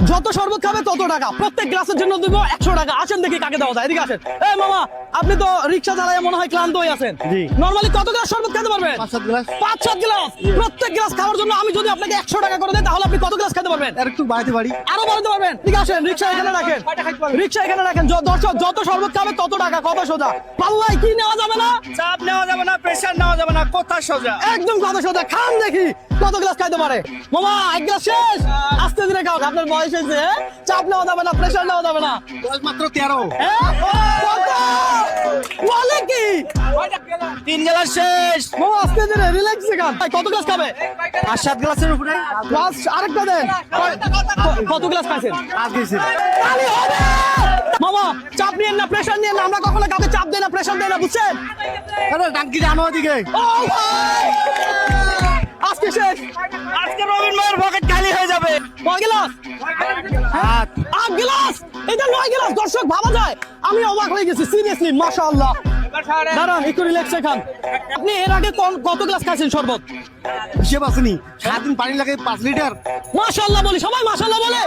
যত শরবত খাবে তত টাকা, প্রত্যেক গ্লাসের জন্য দিব 100 টাকা। আসেন দেখি কাকে দেওয়া যায়, এদিকে আসেন। এই মামা, আপনি তো রিক্সা চালায় মনে হয় ক্লান্ত হয়ে আছেন। জি। নরমালি কত গ্লাস শরবত খেতে পারবেন? 5-7 গ্লাস। 5-7 গ্লাস। প্রত্যেক গ্লাস খাওয়ার জন্য আমি যদি আপনাকে 100 টাকা করে দেই, তাহলে আপনি কত গ্লাস খেতে পারবেন? আর একটু বাড়াতে পারি। আরো বাড়াতে পারবেন। ঠিক আছে, রিক্সা এখানে রাখেন, রিক্সা এখানে রাখেন। দর্শক, যত শরবত খাবে তত টাকা, কথা সোজা। পাল্লাই কি নেওয়া যাবে না, চাপ নেওয়া যাবে না, প্রেসার নেওয়া যাবে না, কথা সোজা। একদম কথা সোজা। খান দেখি কত গ্লাস খাইতে পারে। মামা, 1 গ্লাস শেষ। আস্তে ধীরে খাও, আপনার বয়স হয়েছে। চাপ নেওয়া যাবে না, প্রেসার নেওয়া যাবে না। বয়স মাত্র 13। কত? বলে কি? 3 গ্লাস শেষ। মামা, আস্তে ধীরে, রিল্যাক্সে খান। কত গ্লাস খাবে? 5-7 গ্লাসের উপরে। গ্লাস আরেকটা দেন। কত গ্লাস খাইছেন? আর গেছে। তালি হবে। মামা, চাপ নিয়েন না, প্রেসার নিয়েন না। আমরা কখনো কাউকে চাপ দেই না, প্রেসার দেই না, বুঝছেন? আরে টাঙ্কি জানো ওদিকে। ও ভাই, আজকে শেষ। আজকে রবিন ভাইয়ের পকেট খালি হয়ে যাবে। কয় গ্লাস? 8 গ্লাস। এটা 9 গ্লাস। দর্শক, ভাবা যায়? আমি অবাক হয়ে গেছি, সিরিয়াসলি। মাশাআল্লাহ। দাঁড়ান, একটু রিল্যাক্সে খান। আপনি এর আগে কত গ্লাস খাইছেন শরবত? হিসেব আসেনি। সারাদিন পানি লাগে 5 লিটার। মাশাআল্লাহ বলি, সবাই মাশাআল্লাহ বলে।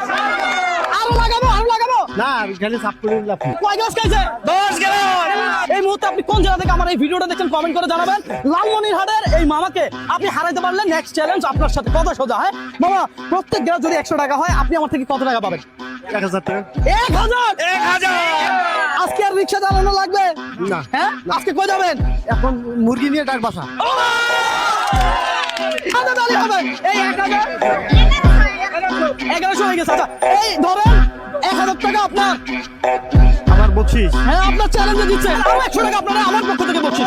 আরো লাগাবো, আরো লাগাবো। না এখানে সাপ করে দিলাম। কয় গ্লাস খাইছে? 10 গ্লাস। এই মুহূর্তে আপনি কোন জেলা থেকে আমার এই ভিডিওটা দেখছেন কমেন্ট করে জানাবেন। লালমনিরহাটের এই মামাকে আপনি হারাইতে পারলে নেক্সট চ্যালেঞ্জ আপনার সাথে, কথা সোজা। হ্যাঁ মামা, প্রত্যেক গ্লাস যদি 100 টাকা হয়, আপনি আমার থেকে কত টাকা পাবেন? 1000 টাকা। 1000। 1000। আজকে আর রিক্সা চালানো লাগবে না। হ্যাঁ, আজকে কই যাবেন? এখন মুরগি নিয়ে ডাক বাসা। আদা তালি হবে। এই 1000 1100 হয়ে গেছে। আচ্ছা, এই ধরেন 1000 টাকা আপনার। আবার বকশিস। হ্যাঁ, আপনার চ্যালেঞ্জে দিচ্ছে। আরো 100 টাকা আপনারা আমার পক্ষ থেকে বলছি।